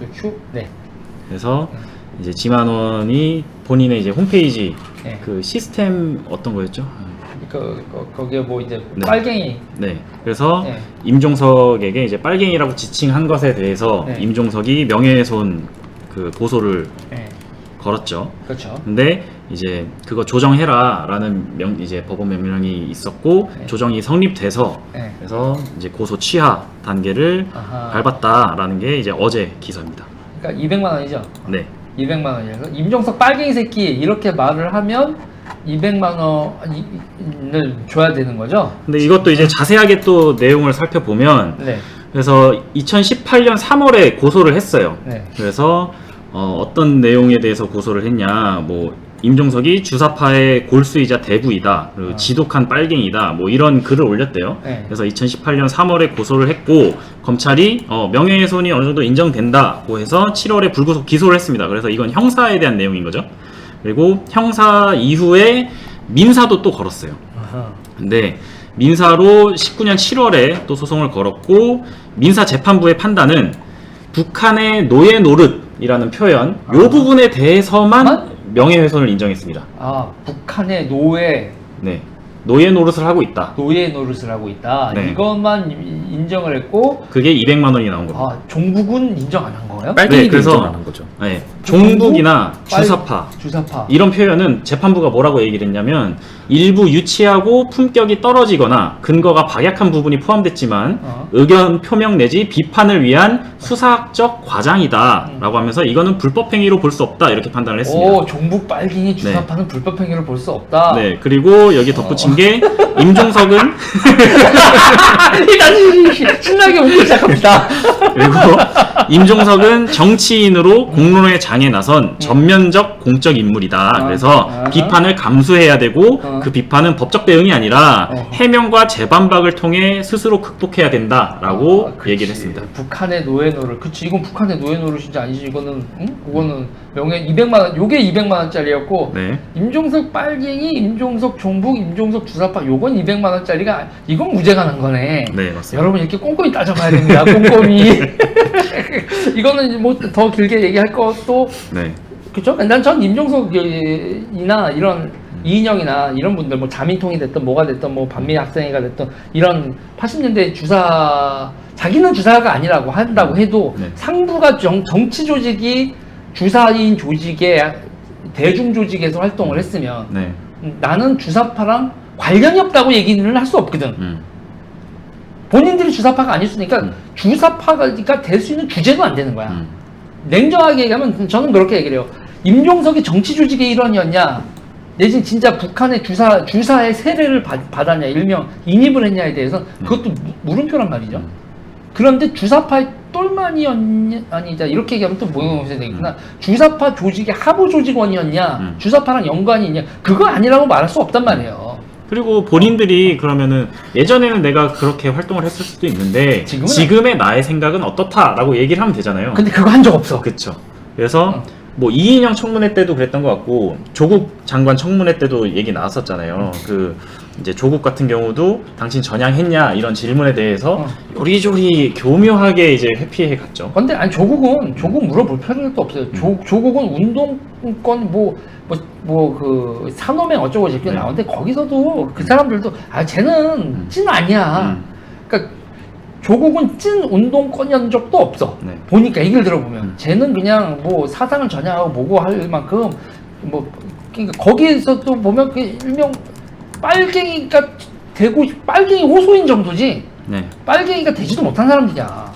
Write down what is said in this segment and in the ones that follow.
그렇죠. 네. 그래서 이제 지만원이 본인의 이제 홈페이지 네. 그 시스템 어떤 거였죠? 거기에 뭐 이제 네. 빨갱이. 네. 그래서 네. 임종석에게 이제 빨갱이라고 지칭한 것에 대해서 네. 임종석이 명예훼손 그 고소를 네. 걸었죠. 그렇죠. 근데 이제 그거 조정해라라는 이제 법원 명령이 있었고 네. 조정이 성립돼서 네. 그래서 이제 고소 취하 단계를 아하. 밟았다라는 게 이제 어제 기사입니다. 그러니까 200만 원이죠. 네. 200만 원이라서 임종석 빨갱이 새끼 이렇게 말을 하면 200만 원을 줘야 되는 거죠. 근데 이것도 이제 자세하게 또 내용을 살펴보면 네. 그래서 2018년 3월에 고소를 했어요. 네. 그래서 어떤 내용에 대해서 고소를 했냐, 뭐 임종석이 주사파의 골수이자 대부이다, 그리고 지독한 빨갱이다, 뭐 이런 글을 올렸대요. 네. 그래서 2018년 3월에 고소를 했고 검찰이 명예훼손이 어느 정도 인정된다고 해서 7월에 불구속 기소를 했습니다. 그래서 이건 형사에 대한 내용인 거죠. 그리고 형사 이후에 민사도 또 걸었어요. 아하. 근데 민사로 19년 7월에 또 소송을 걸었고 민사 재판부의 판단은 북한의 노예 노릇이라는 표현 요 부분에 대해서만 명예훼손을 인정했습니다. 아, 북한의 노예 네, 노예 노릇을 하고 있다. 노예 노릇을 하고 있다. 네. 이것만 인정을 했고, 그게 200만 원이 나온 겁니다. 아, 종북은 인정 안 한 거예요? 빨갱이도 그래서- 인정 안 한 거죠. 네, 종북이나 주사파 주사파. 이런 표현은 재판부가 뭐라고 얘기를 했냐면 일부 유치하고 품격이 떨어지거나 근거가 박약한 부분이 포함됐지만 의견 표명 내지 비판을 위한 수사학적 과장이다 라고 하면서 이거는 불법행위로 볼 수 없다 이렇게 판단을 했습니다. 오, 종북 빨갱이 주사파는 불법 행위를 볼 수 없다. 네, 그리고 여기 덧붙인 게 임종석은 일단 신나게 웃기 시작합니다. 그리고 임종석은 정치인으로 공론의 장에 나선 전면적 공적 인물이다. 그래서 비판을 감수해야 되고 그 비판은 법적 대응이 아니라 해명과 재반박을 통해 스스로 극복해야 된다라고 그치. 얘기를 했습니다. 북한의 노예 노릇. 그치, 이건 북한의 노예 노릇인지 아니지. 이거는, 응? 그거는 명예 200만 원, 요게 200만 원짜리였고, 네. 임종석 빨갱이, 임종석 종북, 임종석 주사파, 요건 200만 원짜리가, 이건 무죄가 난 거네. 네, 맞습니다. 여러분 이렇게 꼼꼼히 따져봐야 됩니다. 꼼꼼히. 이거는 뭐 더 길게 얘기할 것도 네. 그죠? 난 전 임종석이나 이런 이인영이나 이런 분들 뭐 자민통이 됐든 뭐가 됐든 뭐 반미 학생회가 됐든 이런 80년대 주사 자기는 주사가 아니라고 한다고 해도 네. 상부가 정치 조직이 주사인 조직의 대중 조직에서 활동을 했으면 네. 나는 주사파랑 관련이 없다고 얘기는 할 수 없거든. 본인들이 주사파가 아니었으니까 주사파가 될 수 있는 주제도 안 되는 거야. 냉정하게 얘기하면 저는 그렇게 얘기를 해요. 임종석이 정치 조직의 일원이었냐, 내지는 진짜 북한의 주사의 세례를 받았냐, 일명 인입을 했냐에 대해서 그것도 물음표란 말이죠. 그런데 주사파의 똘마니였냐, 아니다 이렇게 얘기하면 또 모형하셔야 되겠구나. 주사파 조직의 하부 조직원이었냐, 주사파랑 연관이 있냐, 그거 아니라고 말할 수 없단 말이에요. 그리고 본인들이 그러면은 예전에는 내가 그렇게 활동을 했을 수도 있는데 지금은 지금의 나의 생각은 어떻다라고 얘기를 하면 되잖아요. 근데 그거 한 적 없어. 그쵸. 그래서 뭐 이인영 청문회 때도 그랬던 것 같고 조국 장관 청문회 때도 얘기 나왔었잖아요. 그 이제 조국 같은 경우도 당신 전향했냐 이런 질문에 대해서 요리조리 교묘하게 이제 회피해 갔죠. 근데 아니 조국 물어볼 필요도 없어요. 조국은 운동권 그 산호맹 어쩌고 저쩌고 네. 나오는데 거기서도 그 사람들도 아 쟤는 찐 아니야. 그러니까 조국은 찐 운동권이었던 적도 없어. 네. 보니까 얘기를 들어보면 쟤는 그냥 뭐 사상을 전향하고 뭐고 할 만큼 뭐 그러니까 거기에서도 보면 그 일명 빨갱이가 되고 빨갱이 호소인 정도지. 네. 빨갱이가 되지도 못한 사람들이야.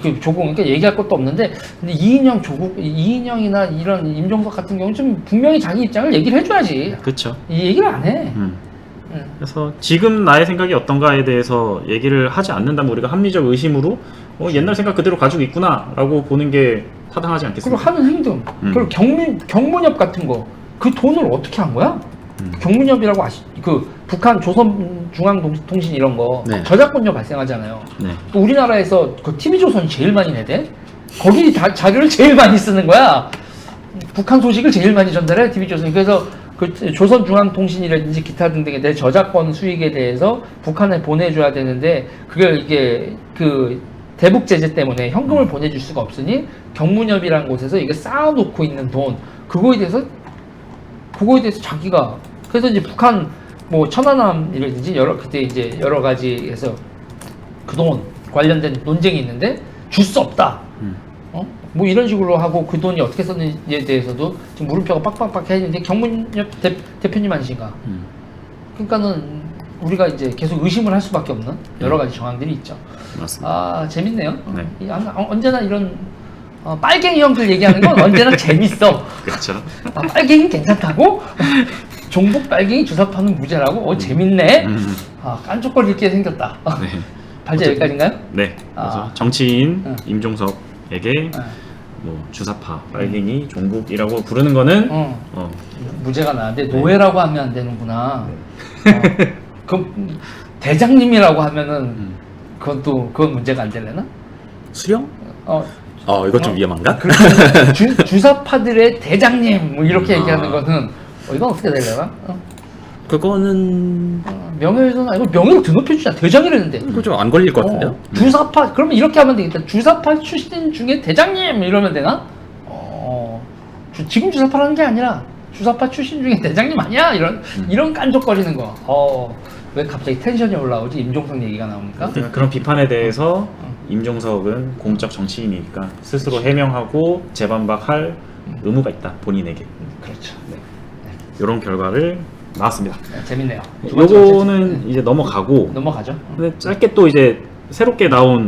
그 조국 그러니까 얘기할 것도 없는데 근데 이인영이나 이런 임종석 같은 경우는 좀 분명히 자기 입장을 얘기를 해줘야지. 그쵸. 이 얘기를 안 해. 그래서 지금 나의 생각이 어떤가에 대해서 얘기를 하지 않는다면 우리가 합리적 의심으로 옛날 생각 그대로 가지고 있구나라고 보는 게 타당하지 그리고 않겠습니까? 하는 행동, 그리고 경문협 같은 거, 그 돈을 어떻게 한 거야? 경문협이라고 그 북한 조선중앙통신 이런 거 네. 저작권료 발생하잖아요. 네. 또 우리나라에서 그 TV조선이 제일 많이 내대? 거기 자료를 제일 많이 쓰는 거야. 북한 소식을 제일 많이 전달해 TV조선이. 그래서 그 조선중앙통신이라든지 기타 등등에 대해 저작권 수익에 대해서 북한에 보내줘야 되는데 그게 이게 그 대북 제재 때문에 현금을 보내줄 수가 없으니 경무협이라는 곳에서 이게 쌓아놓고 있는 돈 그거에 대해서 자기가 그래서 이제 북한 뭐 천안함이라든지 그때 이제 여러 가지에서 그동안 관련된 논쟁이 있는데 줄 수 없다. 뭐 이런 식으로 하고 그 돈이 어떻게 썼는지에 대해서도 지금 물음표가 빡빡빡 해있는데 경문협 대표님 아니신가? 그러니까는 우리가 이제 계속 의심을 할 수밖에 없는 여러 가지 정황들이 있죠. 맞습니다. 아 재밌네요. 네. 언제나 이런 빨갱이 형들 얘기하는 건 언제나 재밌어. 그렇죠. 빨갱이 괜찮다고? 종북 빨갱이 주사파는 무죄라고? 재밌네. 깐족거릴 게 생겼다. 네. 발제 여기까지인가요? 네. 그래서 정치인 응. 임종석에게 뭐 주사파, 빨갱이, 종북이라고 부르는 거는 무죄가 나는데 노예라고 하면 안 되는구나. 그럼 대장님이라고 하면은 그건 문제가 안 되려나? 수령? 이거 좀 위험한가? 주사파들의 대장님 뭐 이렇게 얘기하는 거는 이건 어떻게 되려나? 그거는 명예훼손 아니고 명예를 드높여주자. 대장이랬는데. 그거 좀 안 걸릴 것 같은데요? 주사파 그러면 이렇게 하면 되겠다. 주사파 출신 중에 대장님 이러면 되나? 지금 주사파라는 게 아니라 주사파 출신 중에 대장님 아니야? 이런 깐족거리는 거. 왜 갑자기 텐션이 올라오지? 임종석 얘기가 나오니까. 그런 비판에 대해서 임종석은 공적 정치인이니까 스스로 해명하고 재반박할 의무가 있다 본인에게. 그렇죠. 이런 결과를 나왔습니다. 재밌네요. 요거는 이제 넘어가고 넘어가죠. 근데 짧게 또 이제 새롭게 나온